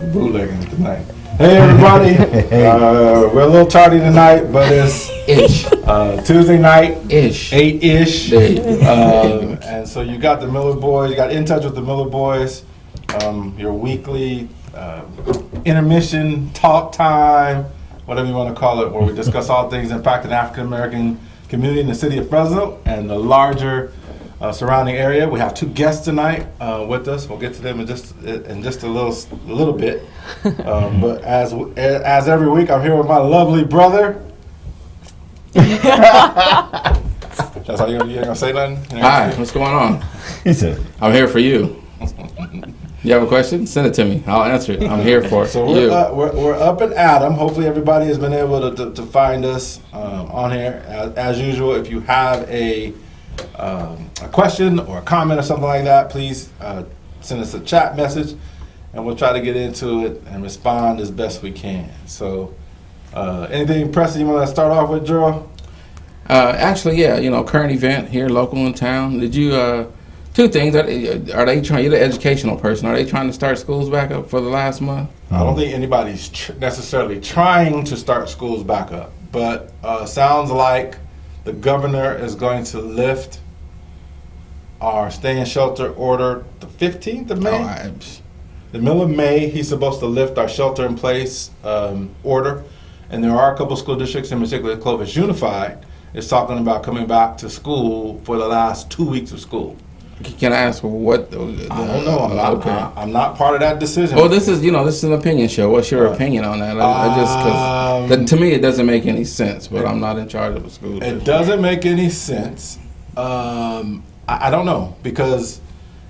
bootlegging tonight. Hey everybody, we're a little tardy tonight, but it's Tuesday night, 8-ish. And so you got the Miller Boys, you got In Touch with the Miller Boys, your weekly intermission talk time, whatever you want to call it, where we discuss all things impacting the African American community in the city of Fresno and the larger surrounding area. We have two guests tonight with us. We'll get to them in just a little bit. But as every week, I'm here with my lovely brother. That's how you gonna say nothing? Hi, what's going on? He said, I'm here for you. You have a question? Send it to me. I'll answer it. I'm here for so you. We're up and Adam. Hopefully everybody has been able to find us on here. As usual, if you have a question or a comment or something like that, please send us a chat message, and we'll try to get into it and respond as best we can. So, anything pressing you want to start off with, Joe? Actually, yeah. Current event here, local in town. Did you? Two things. Are they trying? You're the educational person. Are they trying to start schools back up for the last month? I don't think anybody's necessarily trying to start schools back up, but sounds like the governor is going to lift our stay-in-shelter order the 15th of May. The middle of May, he's supposed to lift our shelter-in-place order. And there are a couple school districts, in particular Clovis Unified, is talking about coming back to school for the last 2 weeks of school. Can I ask what? I don't know. I'm not part of that decision. Well, this is an opinion show. What's your opinion on that? Because to me it doesn't make any sense. But I'm not in charge of a school district. It doesn't make any sense. I don't know, because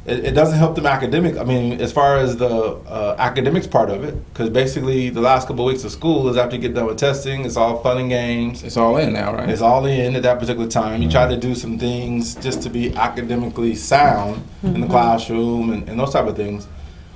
it doesn't help them academic. I mean, as far as the academics part of it, because basically the last couple of weeks of school is after you get done with testing, it's all fun and games. It's all in now, right? It's all in at that particular time. You try to do some things just to be academically sound in the classroom and those type of things.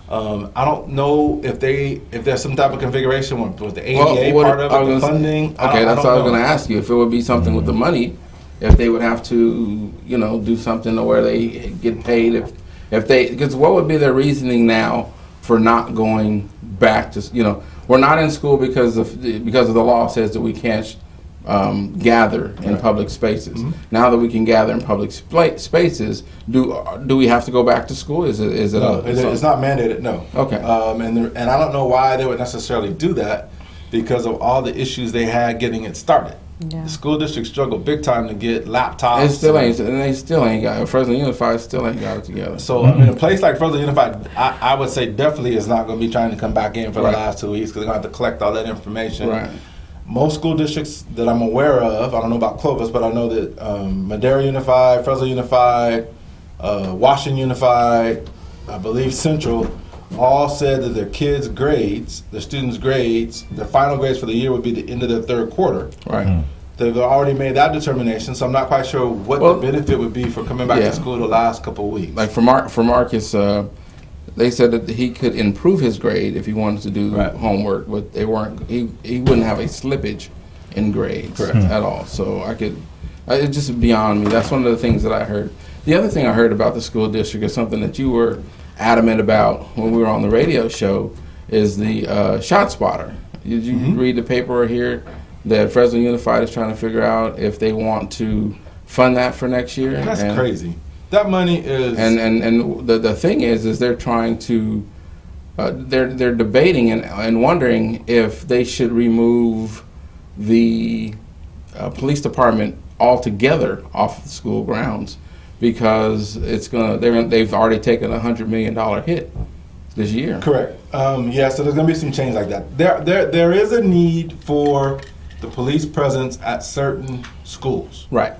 I don't know if there's some type of configuration with the ADA part of it, the funding. Okay, that's what I was going to ask you. If it would be something with the money, if they would have to, do something where they get paid because what would be their reasoning now for not going back to, we're not in school because of the law says that we can't gather in public spaces. Now that we can gather in public spaces, do we have to go back to school? Is it no, it's not mandated, no. Okay. And I don't know why they would necessarily do that, because of all the issues they had getting it started. Yeah. The school district struggled big time to get laptops. They still ain't got it. Fresno Unified still ain't got it together. So, I mean, a place like Fresno Unified, I would say definitely is not going to be trying to come back in for the last 2 weeks, because they're going to have to collect all that information. Right. Most school districts that I'm aware of, I don't know about Clovis, but I know that Madera Unified, Fresno Unified, Washington Unified, I believe Central, all said that their kids' grades, their students' grades, their final grades for the year would be the end of their third quarter. Right. They've already made that determination, so I'm not quite sure what the benefit would be for coming back to school the last couple of weeks. Like for Marcus, they said that he could improve his grade if he wanted to do homework, but they weren't. He wouldn't have a slippage in grades at all. So it's just beyond me. That's one of the things that I heard. The other thing I heard about the school district is something that you were adamant about when we were on the radio show, is the shot spotter. Did you read the paper or hear that Fresno Unified is trying to figure out if they want to fund that for next year? That's crazy. That money is... And the thing is they're trying to... they're debating and wondering if they should remove the police department altogether off of the school grounds, because they've already taken a $100 million hit this year. Correct. So there's going to be some change like that. There is a need for the police presence at certain schools. Right.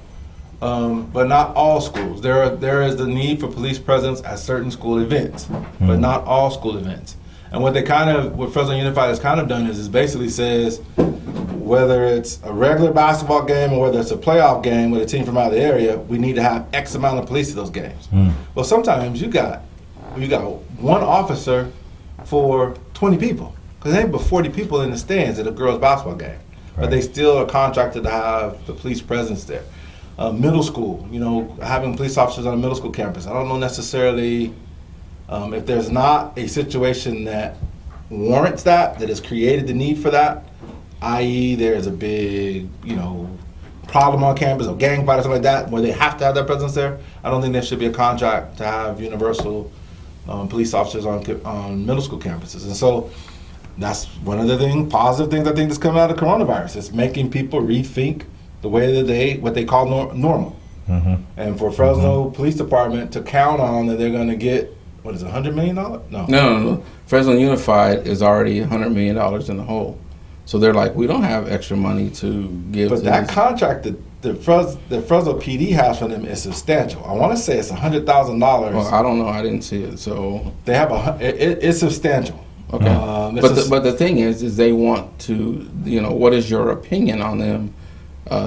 But not all schools. There is the need for police presence at certain school events, but not all school events. And what Fresno Unified has kind of done is basically says, whether it's a regular basketball game or whether it's a playoff game with a team from out of the area, we need to have X amount of police at those games. Well, sometimes you got one officer for 20 people, because there ain't but 40 people in the stands at a girls' basketball game. But they still are contracted to have the police presence there. Middle school, having police officers on a middle school campus. I don't know necessarily if there's not a situation that warrants that has created the need for that, i.e. there's a big, problem on campus or gang fight or something like that, where they have to have their presence there, I don't think there should be a contract to have universal police officers on middle school campuses. And so that's one of the positive things I think that's coming out of coronavirus. It's making people rethink the way that what they call normal. Mm-hmm. And for Fresno Police Department to count on that they're going to get, what is it, $100 million? No. Fresno Unified is already $100 million in the hole. So they're like, we don't have extra money to give. But that contract that the Fresno PD has for them is substantial. I want to say it's $100,000. Well, I don't know. I didn't see it. So they have it's substantial. Okay. But the thing is they want to, what is your opinion on them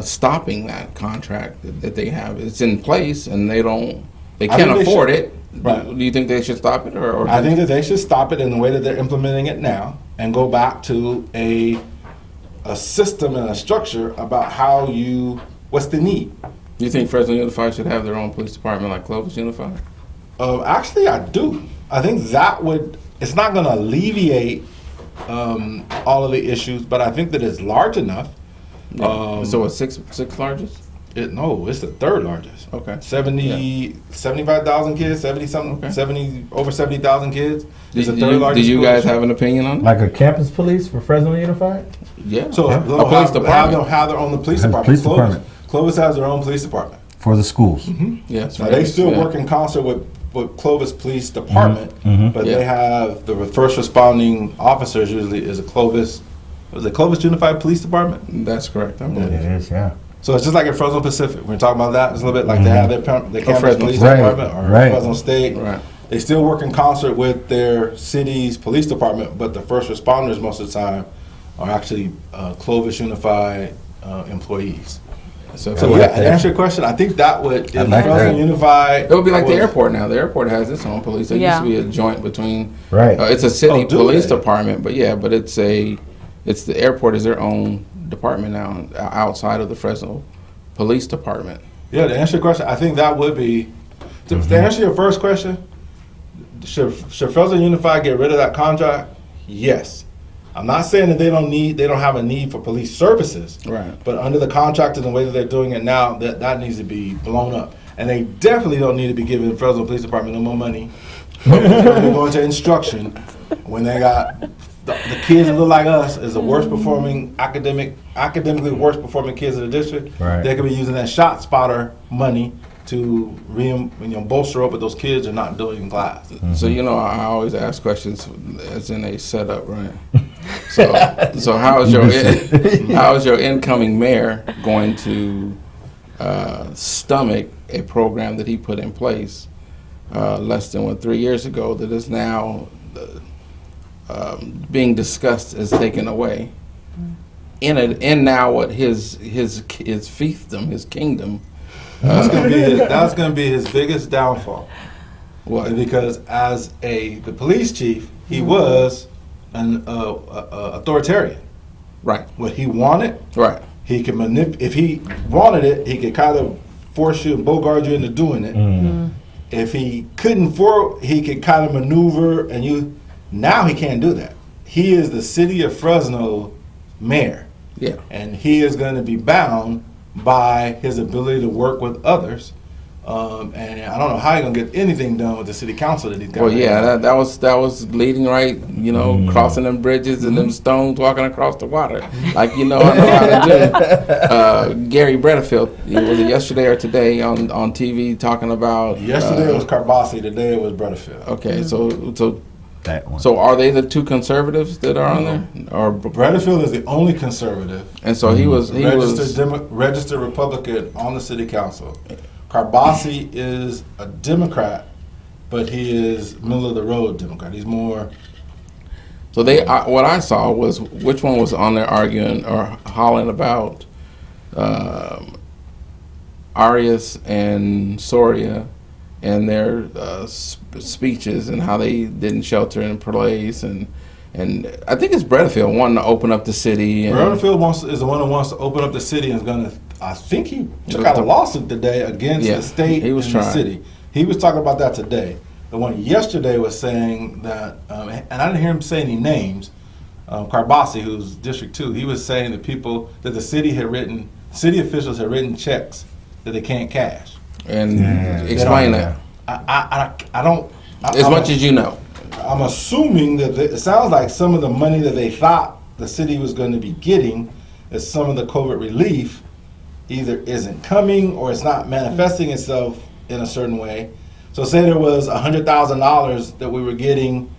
stopping that contract that they have? It's in place and they can't afford it. Right. Do you think they should stop it? Or I think that they should stop it in the way that they're implementing it now and go back to a system and a structure about what's the need. Do you think Fresno Unified should have their own police department like Clovis Unified? Actually, I do. I think it's not going to alleviate all of the issues, but I think that it's large enough. Yeah. So it's sixth largest? It's the third largest. Okay. 75,000 kids, 70 over 70,000 kids. It's the third largest. Do you guys have an opinion on it? Like a campus police for Fresno Unified? Yeah. So a police department. Have their own police department. Clovis has their own police department. For the schools. Mm-hmm. Yes. Now, they still work in concert with Clovis Police Department, but they have the first responding officers usually is Clovis Unified Police Department? That's correct. It is, yeah. So it's just like in Fresno Pacific. We're talking about that. It's a little bit like they have their campus police department or Fresno State. Right. They still work in concert with their city's police department, but the first responders most of the time are actually Clovis Unified employees. So to answer your question, I think that would, if Fresno Unified... It would be like the airport now. The airport has its own police. There used to be a joint between... Right. It's a city police department, but the airport is their own department now outside of the Fresno Police Department. Yeah, to answer your question, I think that would be... To answer your first question, should Fresno Unified get rid of that contract? Yes. I'm not saying that they don't have a need for police services. Right. But under the contract and the way that they're doing it now, that needs to be blown up. And they definitely don't need to be giving Fresno Police Department no more money. They're going to instruction when they got the kids that look like us is the worst performing academically worst performing kids in the district. Right. They could be using that shot spotter money to bolster up what those kids are not doing in class. Mm-hmm. So I always ask questions as in a setup, right? So how is your incoming mayor going to stomach a program that he put in place less than 3 years ago that is now being discussed as taken away? In now what his fiefdom, his kingdom. That's going to be his biggest downfall. What? Because as the police chief, he was an authoritarian. Right. What he wanted, right. He could if he wanted it, he could kind of force you and bogart you into doing it. Mm-hmm. If he couldn't he could kind of maneuver now he can't do that. He is the city of Fresno mayor. Yeah. And he is going to be bound by his ability to work with others, and I don't know how he's gonna get anything done with the city council that he's got. Well, that was leading right, crossing them bridges and them stones, walking across the water, like I know how to do. Gary Bredefield, was it yesterday or today on TV talking about? Yesterday it was Carbasi, today it was Bredefield. Okay, so are they the two conservatives that are on there? Or Bredefield is the only conservative, and so he was registered Republican on the city council. Carbasi is a Democrat, but he is middle of the road Democrat. He's more. So what I saw was which one was on there arguing or hollering about Arias and Soria and their speeches and how they didn't shelter in place, and I think it's Bredefield wanting to open up the city. Bredefield is the one who wants to open up the city and is going to. I think he took out a lawsuit today against the state and the city. He was talking about that today. The one yesterday was saying that, and I didn't hear him say any names. Carbasi, who's District 2, he was saying that the city officials had written checks that they can't cash. And explain that. I don't. As much as you know. I'm assuming that it sounds like some of the money that they thought the city was going to be getting as some of the COVID relief either isn't coming or it's not manifesting itself in a certain way. So say there was $100,000 that we were getting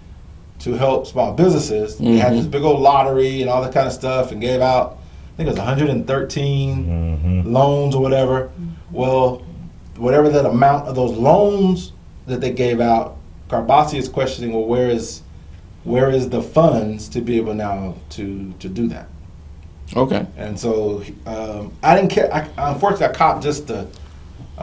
to help small businesses. Mm-hmm. We had this big old lottery and all that kind of stuff and gave out, I think it was 113 loans or whatever. Well, whatever that amount of those loans that they gave out, Carbasi is questioning, well, where is the funds to be able now to do that? Okay. And so I didn't care. Unfortunately, I caught just I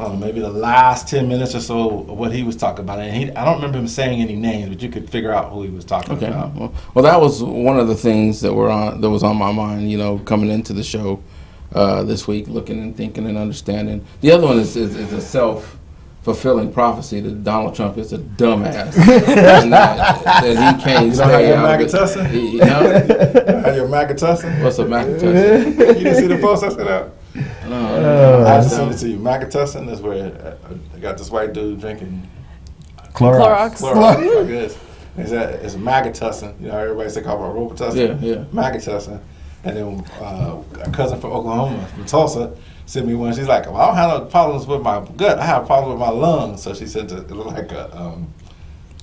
don't know, maybe the last 10 minutes or so of what he was talking about. And I don't remember him saying any names, but you could figure out who he was talking about. Well, that was one of the things that was on my mind, coming into the show this week, looking and thinking and understanding. The other one is a self-fulfilling prophecy that Donald Trump is a dumbass. And that he can't stay out of it. You know you're Magatussin? What's a Magatussin? You didn't see the post I sent out? No. I just sent it to you. Magatussin is where I got this white dude drinking Clorox. Like this. It's Magatussin. Everybody say call it Robitussin. Yeah. Magatussin. And then a cousin from Oklahoma, from Tulsa, sent me one. She's like, well, I don't have no problems with my gut. I have problems with my lungs. So she said it looked like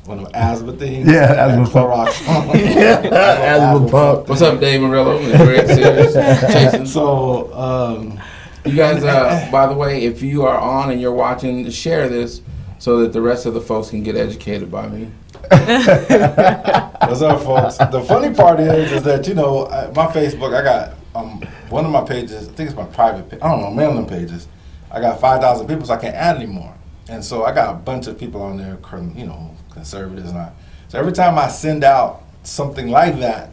one of them asthma things. Yeah, asthma Clorox. Asthma pump. What's up, Dave Murillo? Greg Sears, Jason. So, you guys, by the way, if you are on and you're watching, share this so that the rest of the folks can get educated by me. What's up, folks? The funny part is that, my Facebook, I got one of my pages, I think it's my private page, I don't know, mailing pages. I got 5,000 people, so I can't add anymore. And so I got a bunch of people on there, conservatives and so every time I send out something like that,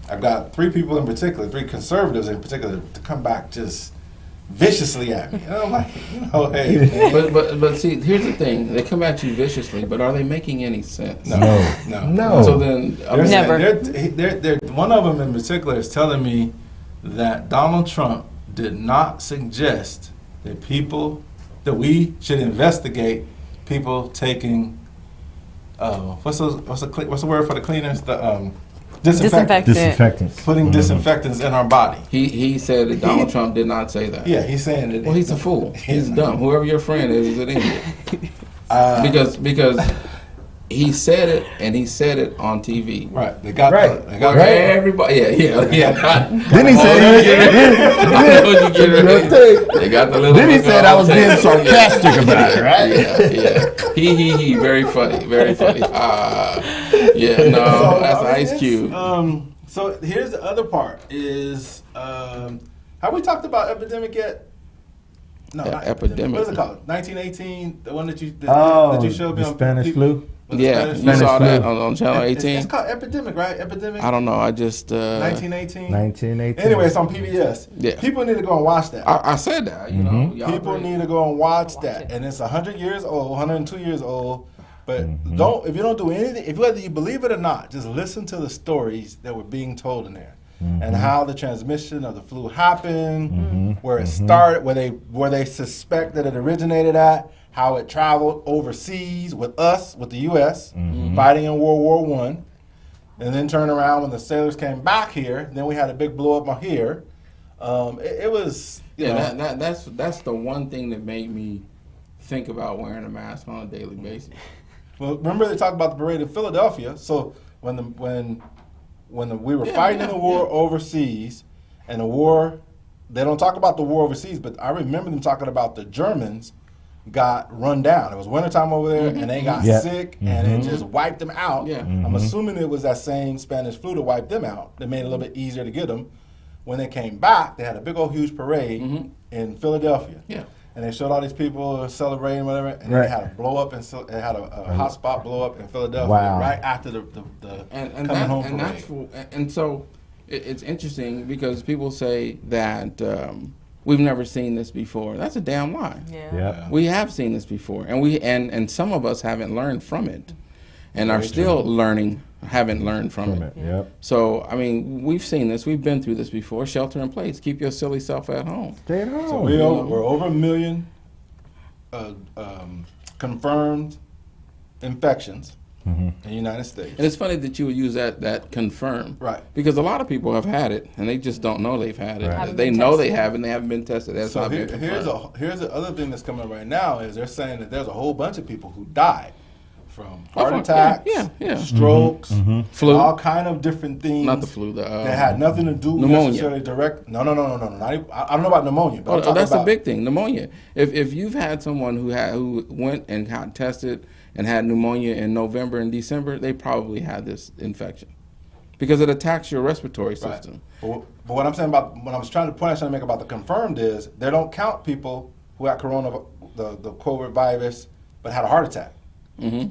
I've got 3 people in particular, 3 conservatives in particular, to come back just viciously at me. And I'm like, hey. Man. But see, here's the thing: they come at you viciously, but are they making any sense? No. So then, never. They're, one of them in particular is telling me that Donald Trump did not suggest that we should investigate people taking. What's the word for the cleaners? The Disinfectants. Putting disinfectants in our body. He said that Donald Trump did not say that. Yeah, he's saying that. Well, he's a fool. He's dumb. Whoever your friend is an idiot. Because he said it, and he said it on TV. Right. They got everybody. Yeah. Then he said they got the little. Then he said I was being sarcastic about it, right? Yeah. He. Very funny. That's Ice Cube. So here's the other part: is have we talked about epidemic yet? No, not epidemic. What is it called? 1918, the one that you showed me the on Spanish flu. Yeah, you saw that on Channel 18. It's called Epidemic, right? Epidemic. I don't know. I just 1918. 1918. Anyway, it's on PBS. Yeah. People need to go and watch that. I said that. People need to go and watch that, and it's 100 years old, 102 years old. But if you don't do anything, whether you believe it or not, just listen to the stories that were being told in there, and how the transmission of the flu happened, where it started, where they suspect that it originated at, how it traveled overseas with the U.S. Fighting in World War I, and then turned around when the sailors came back here. Then we had a big blow up here. It was that's the one thing that made me think about wearing a mask on a daily basis. Well, remember they talked about the parade in Philadelphia. So when we were fighting in the war overseas, and the war, they don't talk about the war overseas, but I remember them talking about the Germans got run down. It was wintertime over there, and they got sick, and it just wiped them out. Yeah. I'm assuming it was that same Spanish flu that wiped them out that made it a little bit easier to get them. When they came back, they had a big old huge parade in Philadelphia. Yeah. And they showed all these people celebrating, whatever, and they had a blow up, and they had a hot spot blow up in Philadelphia right after the coming home parade. And so it's interesting because people say that we've never seen this before. That's a damn lie. Yeah. We have seen this before, and some of us haven't learned from it. and are still learning, haven't learned from it. Yep. So, I mean, we've seen this. We've been through this before. Shelter in place. Keep your silly self at home. Stay at home. So we're over 1 million confirmed infections in the United States. And it's funny that you would use that confirm. Right. Because a lot of people have had it, and they just don't know they've had it. Right. They know they have it, and they haven't been tested. That's So not been confirmed. here's the other thing that's coming up right now is they're saying that there's a whole bunch of people who died from heart attacks, strokes, Flu. all kind of different things. Not the flu. That had nothing to do pneumonia. necessarily direct. No. Not even, I don't know about pneumonia, but I'm talking that's about, the big thing, pneumonia. If you've had someone who went and got tested and had pneumonia in November and December, they probably had this infection because it attacks your respiratory system. Right. But what I'm saying about what I was trying to make about the confirmed is they don't count people who had the COVID virus but had a heart attack,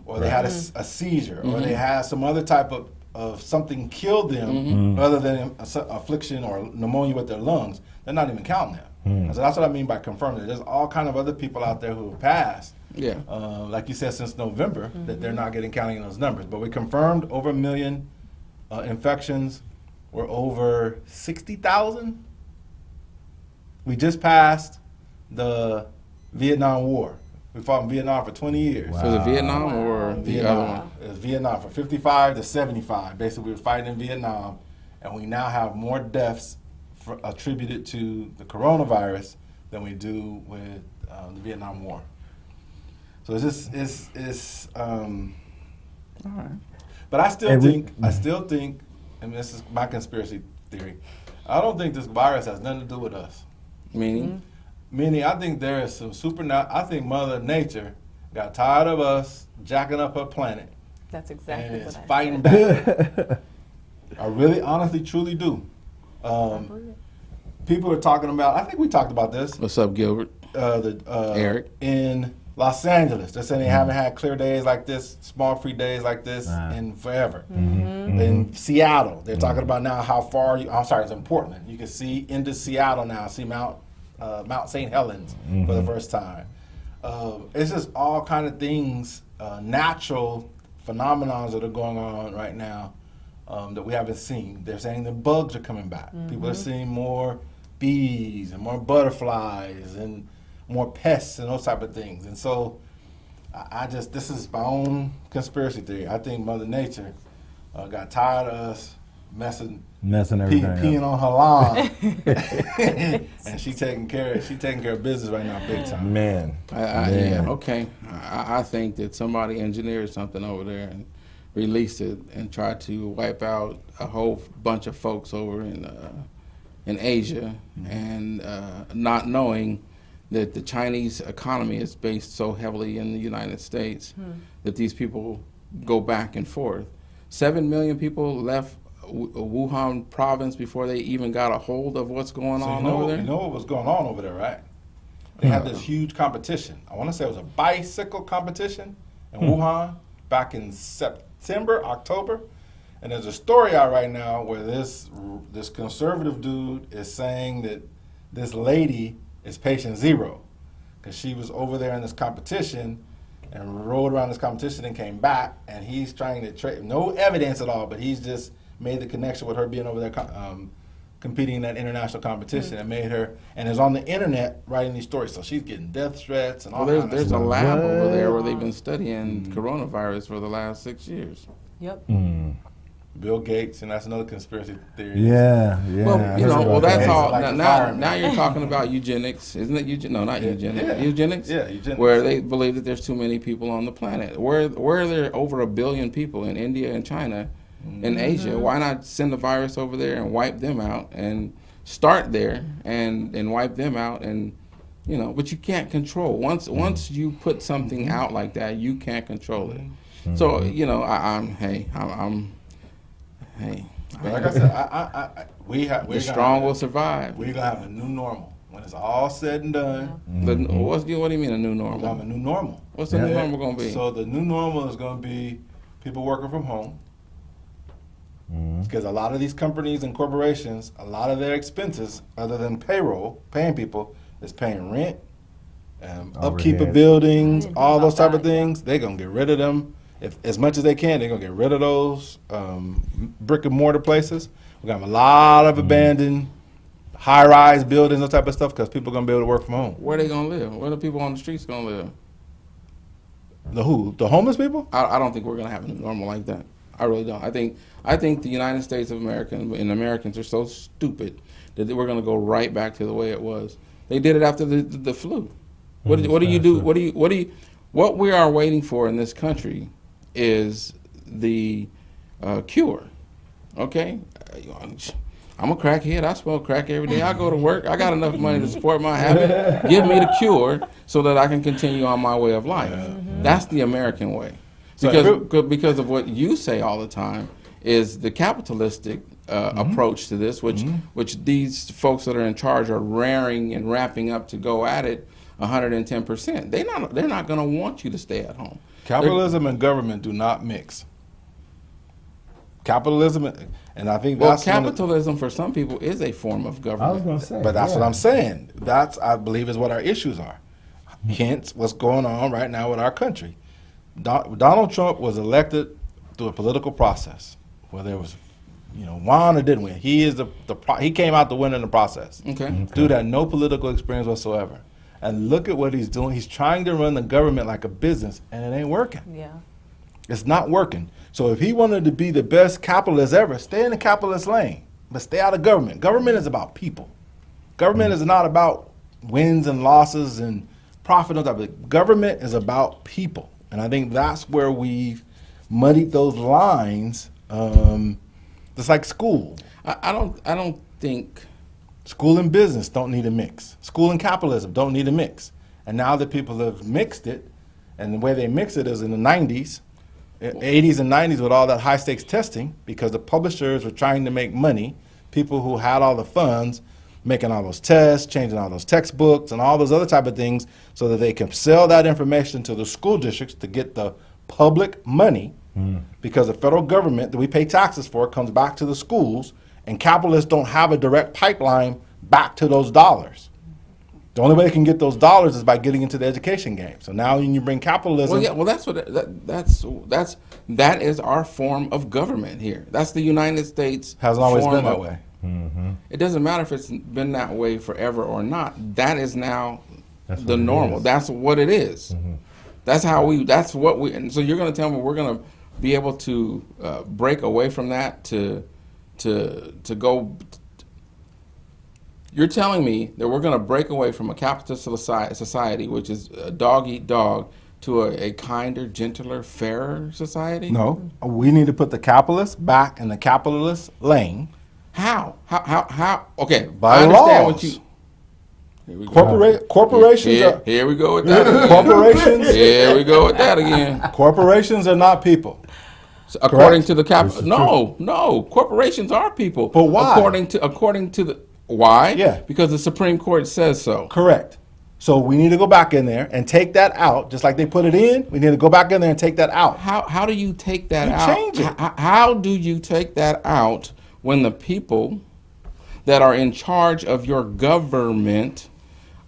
or they had a seizure, or they had some other type of something killed them other than affliction or pneumonia with their lungs. They're not even counting them. So that's what I mean by confirmed. There's all kind of other people out there who have passed. Yeah. Like you said, since November, that they're not getting counting in those numbers. But we confirmed over 1 million infections. We're over 60,000. We just passed the Vietnam War. We fought in Vietnam for 20 years. So the Vietnam or the other one? It was Vietnam from 55 to 75. Basically, we were fighting in Vietnam, and we now have more deaths attributed to the coronavirus than we do with the Vietnam War. So it's all right. But I still think, and this is my conspiracy theory, I don't think this virus has nothing to do with us. Meaning? Meaning, I think there is some I think Mother Nature got tired of us jacking up her planet. That's exactly and what I fighting back. I really, honestly, truly do. People are talking about, I think we talked about this. What's up, Gilbert? Eric. In Los Angeles. They're saying they haven't had clear days like this, small free days like this in forever. In Seattle, they're talking about now how far, it's in Portland. You can see into Seattle now, see Mount St. Helens for the first time. It's just all kind of things, natural phenomenons that are going on right now that we haven't seen. They're saying the bugs are coming back. People are seeing more bees and more butterflies and more pests and those type of things. And so this is my own conspiracy theory. I think Mother Nature got tired of us messing everything peeing on her lawn. And she's taking care of business right now big time. Man. Yeah, okay. I think that somebody engineered something over there and released it and tried to wipe out a whole bunch of folks over in Asia, and not knowing that the Chinese economy is based so heavily in the United States that these people go back and forth. 7 million people left Wuhan province before they even got a hold of what's going on over there. You know what was going on over there, right? They had this huge competition. I want to say it was a bicycle competition in Wuhan back in September, October. And there's a story out right now where this conservative dude is saying that this lady is patient zero because she was over there in this competition and rode around this competition and came back, and he's trying to trade, no evidence at all, but he's just made the connection with her being over there competing in that international competition and made her, and is on the internet writing these stories. So she's getting death threats and all that. There's a lab over there where they've been studying coronavirus for the last 6 years. Yep. Bill Gates, and that's another conspiracy theory. Yeah. Well, that's all. Like Now you're talking about eugenics, isn't it? No, not eugenics. Yeah. Eugenics. Yeah, eugenics. Where they believe that there's too many people on the planet. Where are there over 1 billion people in India and China, in Asia? Why not send the virus over there and wipe them out and start there and wipe them out and but you can't control once you put something out like that, you can't control it. So Hey, but like I said, the strong will survive. We're gonna have a new normal when it's all said and done. What do you mean a new normal? We're gonna have a new normal. What's the new normal gonna be? So the new normal is gonna be people working from home, because a lot of these companies and corporations, a lot of their expenses, other than payroll, paying people, is paying rent, upkeep of buildings, all those type of things. They're gonna get rid of them. if as much as they can, they're gonna get rid of those brick and mortar places. We're gonna have a lot of abandoned high-rise buildings, that type of stuff, because people are gonna be able to work from home. Where are they gonna live? Where are the people on the streets gonna live? The who? The homeless people? I don't think we're gonna have a new normal like that. I really don't. I think the United States of America and Americans are so stupid that we're gonna go right back to the way it was. They did it after the flu. What do you do? What we are waiting for in this country is the cure. Okay, I'm a crackhead. I smoke crack every day. I go to work. I got enough money to support my habit. Give me the cure so that I can continue on my way of life. That's the American way. Because of what you say all the time is the capitalistic approach to this, which these folks that are in charge are raring and wrapping up to go at it 110%. They're not going to want you to stay at home. Capitalism and government do not mix. Capitalism, and I think that's capitalism for some people is a form of government. I was going to say, but that's what I'm saying. That's, I believe, is what our issues are. Hence, what's going on right now with our country. Donald Trump was elected through a political process where there was, won or didn't win. He is he came out the winner in the process. Okay. Dude had no political experience whatsoever. And look at what he's doing. He's trying to run the government like a business, and it ain't working. Yeah. It's not working. So if he wanted to be the best capitalist ever, stay in the capitalist lane, but stay out of government. Government is about people. Government is not about wins and losses and profit. Government is about people. And I think that's where we've muddied those lines. Just like school. I don't think school and business don't need a mix. School and capitalism don't need a mix. And now that people have mixed it, and the way they mix it is in the 90s, 80s and 90s with all that high stakes testing, because the publishers were trying to make money, people who had all the funds making all those tests, changing all those textbooks and all those other type of things so that they can sell that information to the school districts to get the public money, because the federal government that we pay taxes for comes back to the schools, and capitalists don't have a direct pipeline back to those dollars. The only way they can get those dollars is by getting into the education game. So now when you bring capitalism... that is our form of government here. That's the United States. Hasn't always been that way. It doesn't matter if it's been that way forever or not. That is now the normal. That's what it is. And so you're going to tell me we're going to be able to break away from that to go... You're telling me that we're going to break away from a capitalist society, which is a dog eat dog, to a kinder, gentler, fairer society? No. We need to put the capitalists back in the capitalist lane. How? Okay. By I understand laws. what you... Corporations Here we go with that again. Corporations. Here we go with that again. Corporations are not people. So according to the no. Corporations are people. But why? According to the... Why? Yeah. Because the Supreme Court says so. Correct. So we need to go back in there and take that out, just like they put it in. We need to go back in there and take that out. How do you take that out? Change it. How do you take that out when the people that are in charge of your government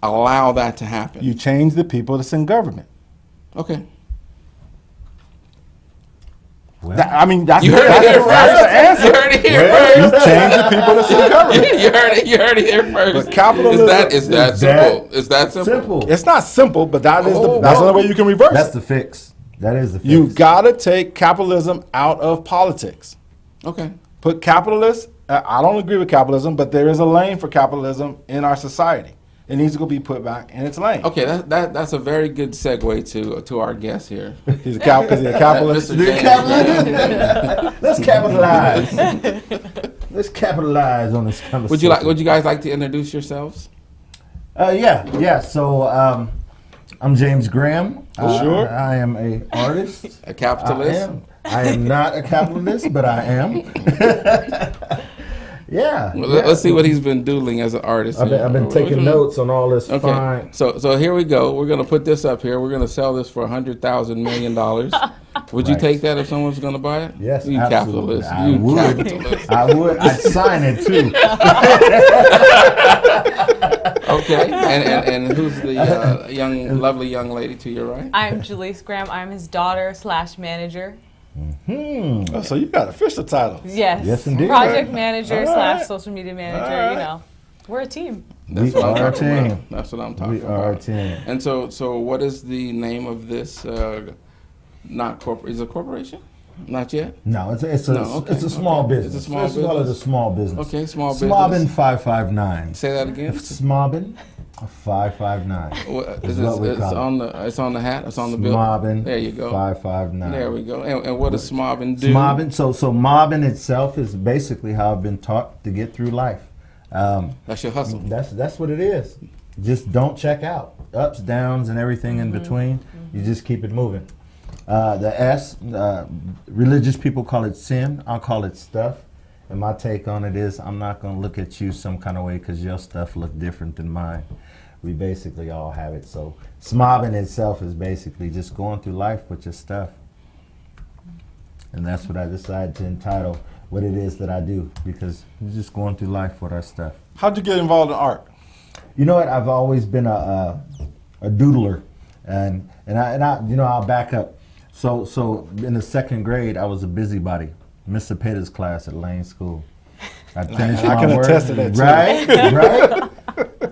allow that to happen? You change the people that's in government. Okay. Well, that's You heard it here first. You heard it here first. You change the people that's in government. You heard it here first. But capitalism is that simple? Is that simple? It's not simple, but that's the only way you can reverse That's it. the fix. That is the fix. You've got to take capitalism out of politics. Okay. Put capitalists, I don't agree with capitalism, but there is a lane for capitalism in our society. It needs to be put back in its lane. Okay, that's a very good segue to our guest here. Is he a capitalist? Let's capitalize. Let's capitalize on this conversation. Would you guys like to introduce yourselves? Yeah. So I'm James Graham. Sure. I am an artist. A capitalist? I am not a capitalist, but I am. Yeah. Well, let's see what he's been doodling as an artist. I've been taking notes on all this fine. So here we go. We're going to put this up here. We're going to sell this for $100,000 million. Would you take that if someone's going to buy it? Yes, you absolutely. Capitalist. I would. I would. I'd sign it too. Okay, and who's the lovely young lady to your right? I'm Jaleese Graham. I'm his daughter / manager. Oh, so you got official titles. Yes. Yes, indeed. Project manager All / social media manager. All You know, we're a team. That's We what I'm are a talking about. team. That's what I'm talking We about. are a team. And so what is the name of this? Not corporate. Is it a corporation? Not yet. No, it's a okay, it's a small okay. business. It's a small Let's call it a business. small business. Okay, small business. Smobbin 559. Say that again. Smobbin 559. It's what we call it. on the hat. It's on the bill. Smobbin. There you go. 559. There we go. And what does smobbin do? Smobbin. So mobbing itself is basically how I've been taught to get through life. That's your hustle. That's what it is. Just don't check out. Ups, downs, and everything in between. You just keep it moving. The S, religious people call it sin. I'll call it stuff. And my take on it is I'm not going to look at you some kind of way because your stuff look different than mine. We basically all have it. So smobbing itself is basically just going through life with your stuff. And that's what I decided to entitle what it is that I do, because we're just going through life with our stuff. How'd you get involved in art? You know what? I've always been a doodler, and I you know, I'll back up. So in the second grade, I was a busybody. Miss Cepeda's class at Lane School. I'd finish my I can work, attest to that too. right?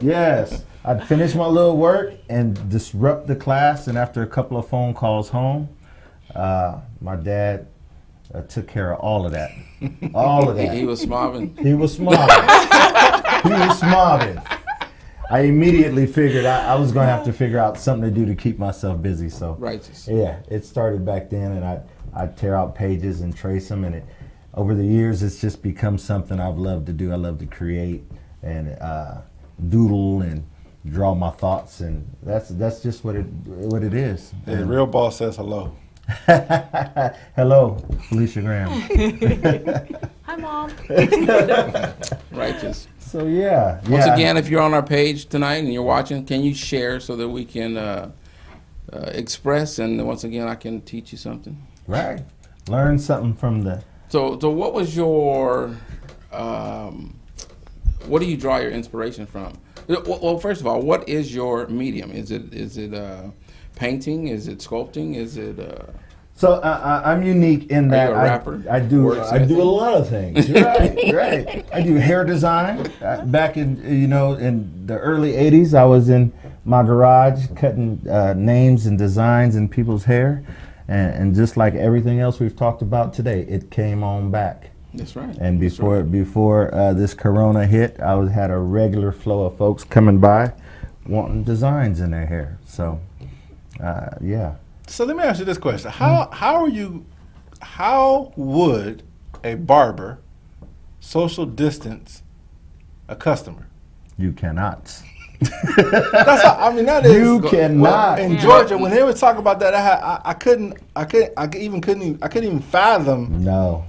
Yes, I'd finish my little work and disrupt the class. And after a couple of phone calls home, my dad took care of all of that. All of that. He was smobbing. He was smobbing. He was smobbing. I immediately figured I was going to have to figure out something to do to keep myself busy. So Righteous. yeah, it started back then, and I'd tear out pages and trace them, and over the years it's just become something I've loved to do. I love to create and doodle and draw my thoughts, and that's just what it is. The real boss says hello. Hello, Felicia Graham. Hi, Mom. Righteous. So yeah. Once again, if you're on our page tonight and you're watching, can you share so that we can express, and once again I can teach you something? Right. Learn something from the. So what was your, what do you draw your inspiration from? Well, first of all, what is your medium? Is it painting? Is it sculpting? Is it? So I'm unique in that you a rapper? I do a lot of things. Right. I do hair design. Back in in the early '80s, I was in my garage cutting names and designs in people's hair, and just like everything else we've talked about today, it came on back. That's right. And before this Corona hit, I had a regular flow of folks coming by, wanting designs in their hair. So, yeah. So let me ask you this question: How would a barber social distance a customer? You cannot. That's how, that is. You cannot. In Georgia, when they would talk about that, I couldn't even fathom No.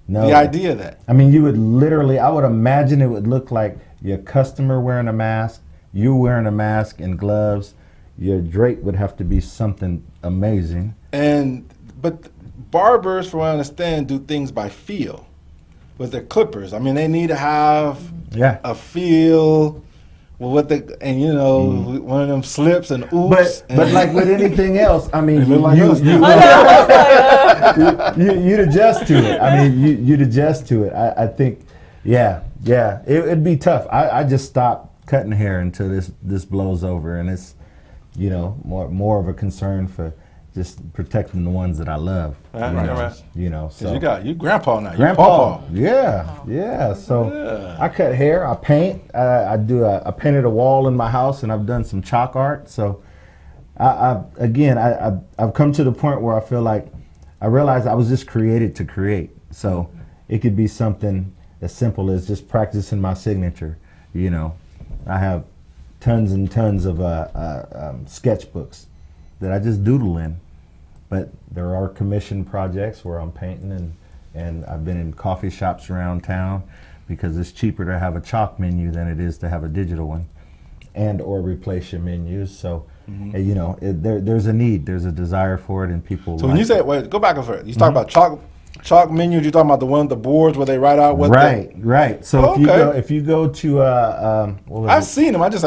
the idea of that. I mean, you would literally. I would imagine it would look like your customer wearing a mask, you wearing a mask and gloves. Your drape would have to be something amazing. But barbers, from what I understand, do things by feel with their clippers. I mean, they need to have a feel with what they, and one of them slips and oops. But like with anything else, I mean, like you'd adjust to it. I mean, you'd adjust to it. I think, it'd be tough. I just stopped cutting hair until this blows over, and it's, more of a concern for just protecting the ones that I love. Right. So you grandpa now. Grandpa. Yeah. So I cut hair. I paint. I painted a wall in my house, and I've done some chalk art. So I've come to the point where I feel like I realized I was just created to create. So it could be something as simple as just practicing my signature. I have tons and tons of sketchbooks that I just doodle in. But there are commissioned projects where I'm painting, and I've been in coffee shops around town because it's cheaper to have a chalk menu than it is to have a digital one, and or replace your menus. So, there's a need, there's a desire for it, and people. So when you say, go back and forth. You talk about chalk. chalk menus, you're talking about the boards where they write out what. Right. So Okay. if you go to what was I've it? seen them. I just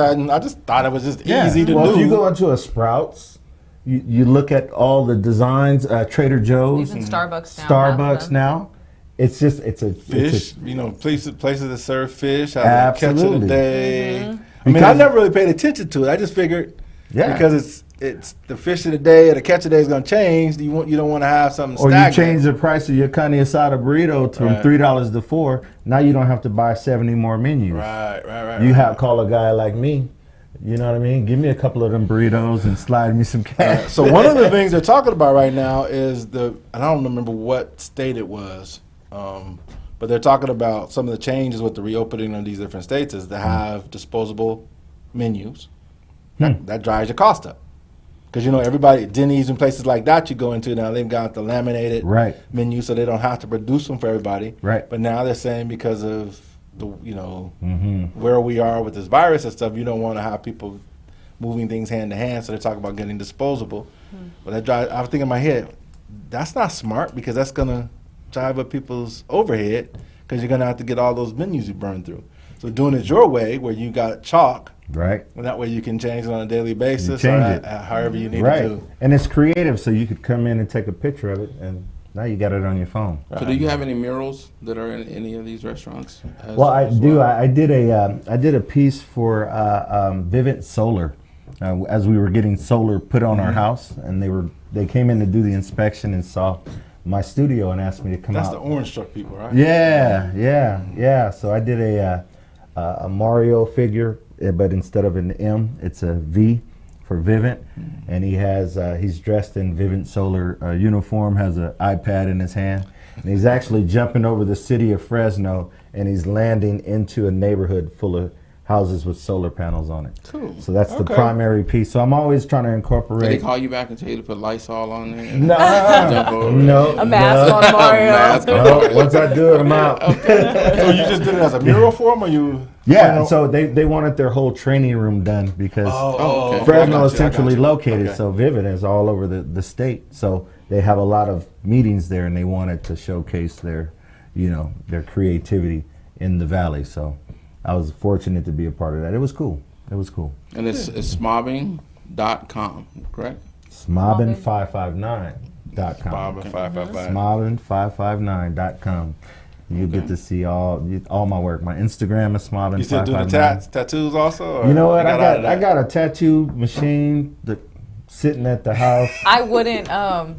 thought it was just easy to well, do. if you go into a Sprouts, you look at all the designs. Trader Joe's, Even Starbucks now. Starbucks now. It's just it's a Fish, places that serve fish, how they catch it a Absolutely. day. Mm-hmm. I mean, I Because- never really paid attention to it. I just figured because it's the fish of the day or the catch of the day is going to change. You don't want to have something Or stagnant. you change the price of your carne asada burrito from Right. $3 to $4. Now you don't have to buy 70 more menus. Right. You have call a guy like me. You know what I mean? Give me a couple of them burritos and slide me some cash. So one of the things they're talking about right now is and I don't remember what state it was, but they're talking about some of the changes with the reopening of these different states is to have disposable menus. That drives your cost up. Because, everybody, Denny's and places like that you go into now, they've got the laminated menu so they don't have to produce them for everybody. Right. But now they're saying because of the, where we are with this virus and stuff, you don't want to have people moving things hand to hand. So they're talking about getting disposable. But I was thinking in my head, that's not smart because that's going to drive up people's overhead because you're going to have to get all those menus you burn through. So doing it your way where you got chalk. Right. Well, that way you can change it on a daily basis change or it. however you need Right. to do. And it's creative, so you could come in and take a picture of it, and now you got it on your phone. So do you have any murals that are in any of these restaurants? Well, I do. I did a piece for Vivint Solar as we were getting solar put on our house, and they came in to do the inspection and saw my studio and asked me to come That's out. the orange truck people, right? Yeah. So I did a Mario figure, but instead of an M, it's a V for Vivint, and he's dressed in Vivint Solar uniform, has an iPad in his hand, and he's actually jumping over the city of Fresno, and he's landing into a neighborhood full of houses with solar panels on it. Cool. So that's the primary piece. So I'm always trying to Did they incorporate. call you back and tell you to put Lysol on there? No. A mask on Mario. No, once I do it, I'm out. So you just did it as a mural form, or you? Yeah, so they wanted their whole training room done because okay. Fresno I is got you. centrally located, Okay. so Vivint is all over the state. So they have a lot of meetings there, and they wanted to showcase their creativity in the valley. So I was fortunate to be a part of that. It was cool. And it's smobbing.com, correct? Smobbin559.com. Bob and 555. Smobbin559.com. You get to see all my work. My Instagram is Smobbin559. You still do the tattoos also? Or You know what? you out of I that? got a tattoo machine sitting at the house. I wouldn't. I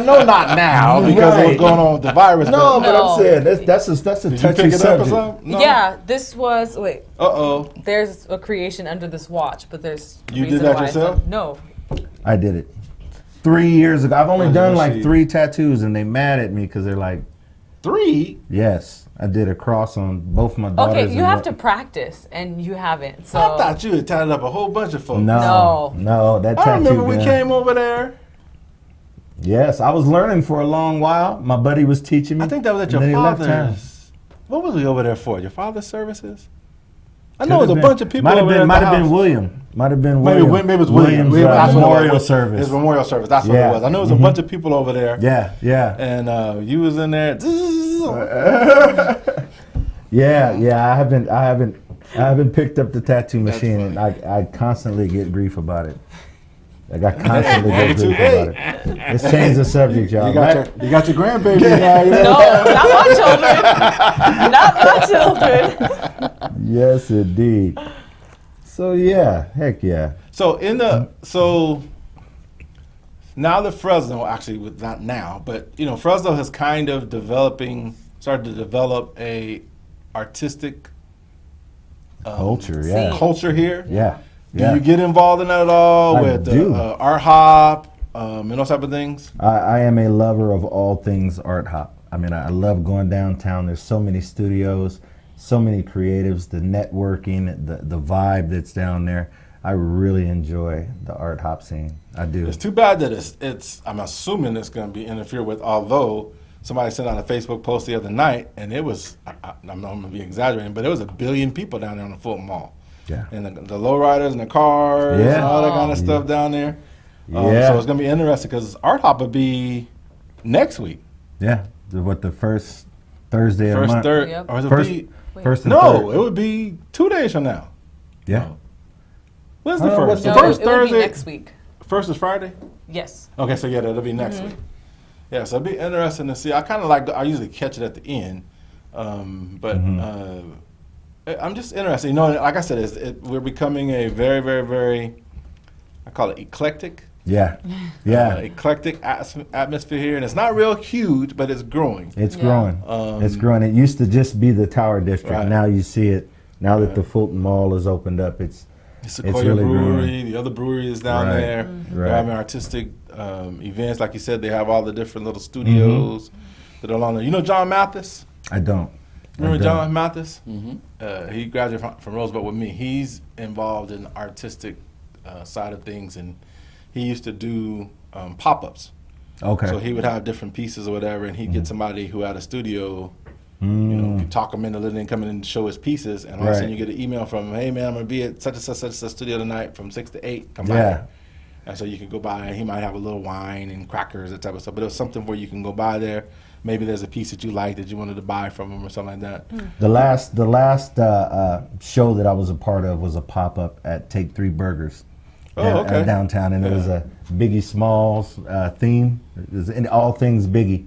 know not now because of Right. what's going on with the virus. No, but No. I'm saying that's a Did you touchy pick it up or subject. something? No? Yeah, this was. Wait, Uh-oh. there's a creation under this watch, but there's. You did reason that why I yourself? thought- No. I did it 3 years ago. I've only Under done the like sheet. 3 tattoos, and they mad at me because they're like, 3? yes, I did a cross on both my daughters. Okay, you and have to practice, and you haven't. So. I thought you had tatted up a whole bunch of folks. No, that tattoo I remember we gun. came over there. Yes, I was learning for a long while. My buddy was teaching me. I think that was at and your then he left town. father's. What was we over there for? Your father's services? I know it was a Could've bunch of been. people over there. Might have been William. Might have been Maybe, William. maybe it was William. William's That's what it memorial was. service. His memorial service. That's what Yeah. it was. I know it was a bunch of people over there. Yeah. And you was in there. Yeah. I haven't picked up the tattaoo machine, and I constantly get grief about it. Like I constantly get grief about it. Let's change the subject, y'all. You got your grandbaby now. No, not my children. Not my children. Yes, indeed. So yeah, heck yeah. So now that Fresno, actually not now, but Fresno has kind of started to develop a artistic Culture, yeah. culture here. Yeah. Do you get involved in that at all I with do. art hop and those type of things? I am a lover of all things art hop. I mean, I love going downtown. There's so many studios, so many creatives, the networking, the vibe that's down there. I really enjoy the art hop scene. I do. It's too bad that it's I'm assuming it's going to be interfered with, although somebody sent out a Facebook post the other night, and it was, I'm not going to be exaggerating, but it was 1 billion people down there on the Fulton Mall. Yeah. And the lowriders and the cars and all that kind of stuff down there. So it's going to be interesting because art hop would be next week. Yeah, the first Thursday of the First, month. third, Yep. or is it First- be? First and No, third. it would be 2 days from now. Yeah. When's Oh, the first? what's The No, first it would be Thursday. next week. First is Friday. Yes. Okay, so yeah, that'll be next week. Yeah, so it'd be interesting to see. I kind of like. I usually catch it at the end, but I'm just interested. You know, like I said, we're becoming a very, very, very. I call it eclectic. Yeah. Eclectic atmosphere here, and it's not real huge, but it's growing. It's Yeah. growing. It's growing. It used to just be the Tower District. Right. Now you see it. Now that the Fulton Mall is opened up, it's Sequoia really Brewery, growing. the other brewery is down Right. there. Right. They're having artistic events, like you said. They have all the different little studios that are along there. You know John Mathis? I don't. Remember I don't. John Mathis? He graduated from Roosevelt with me. He's involved in the artistic side of things, and he used to do pop-ups. Okay. So he would have different pieces or whatever, and he'd get somebody who had a studio, you know, you talk him into letting him come in and show his pieces, and all of a sudden you Right. get an email from him, hey man, I'm going to be at such and such studio tonight from 6 to 8, come by. Yeah. And so you can go by, and he might have a little wine and crackers, that type of stuff, but it was something where you can go by there. Maybe there's a piece that you like that you wanted to buy from him or something like that. The last show that I was a part of was a pop up at Take 3 Burgers. Okay. Downtown, and it was a Biggie Smalls theme. It was in all things Biggie,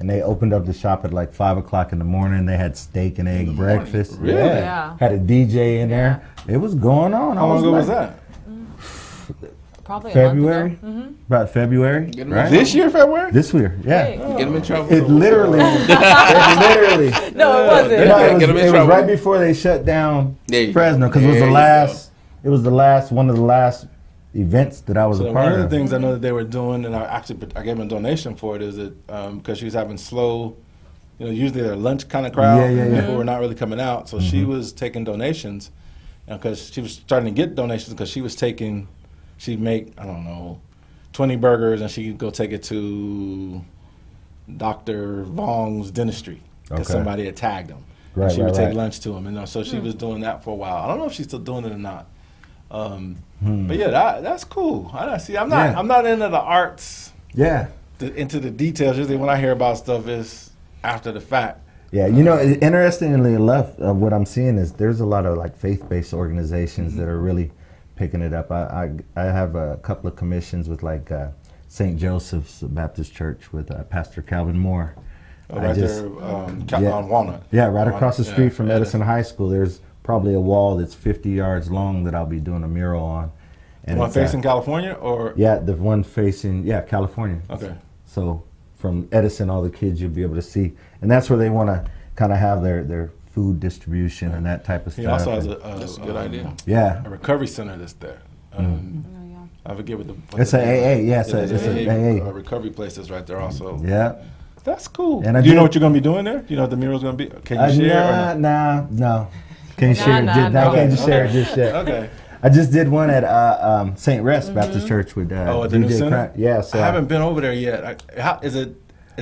and they opened up the shop at like 5 o'clock in the morning. They had steak and egg breakfast. Really? Yeah. Had a DJ in there. It was going on. How long ago was that? Probably February. a month ago. About February. Get 'em Right? This year, February? This year, yeah. Hey. Get them in trouble. It literally, No, it wasn't. No, it was, Get 'em in it was trouble. right before they shut down There you Fresno, go. because it was There the you last. It was the last one of the last events that I was So a one part of the of. things I know that they were doing, and I gave them a donation for it, is that because she was having slow, you know, usually they're a lunch kind of crowd. Yeah, yeah, yeah. People were not really coming out, so she was taking donations, because she was starting to get donations because she was taking, she'd make, I don't know, 20 burgers, and she'd go take it to Dr. Vong's dentistry because Okay. somebody had tagged him. Right, and she would right, take right. lunch to him, and so she was doing that for a while. I don't know if she's still doing it or not. But yeah, that's cool. I'm not into the arts, Yeah, into the details. Usually when I hear about stuff, it's after the fact. yeah. You know, interestingly enough, what I'm seeing is there's a lot of like faith-based organizations that are really picking it up. I have a couple of commissions with like St. Joseph's Baptist Church with Pastor Calvin Moore. Right there, on Walnut. Yeah, right across the Yeah, street from yeah. Edison High School. There's probably a wall that's 50 yards long that I'll be doing a mural on. And One it's, facing California, or yeah, the one facing California. Okay. So from Edison, all the kids you'll be able to see, and that's where they want to kind of have their food distribution and that type of he stuff. also has And- That's a good idea. yeah, a recovery center that's there. I forget what the. It's a AA, yeah, it's a AA. A recovery place that's right there also. yeah. That's cool. And I Do you know did- what you're going to be doing there? Do you know what the mural's going to be? Can you share? Or No. Can't share it. I no. can't share it just yet. Okay. I just did one at St. Rest Baptist Church with Oh, at the new DJ center? Crack. Yeah, so I haven't been over there yet. How is it?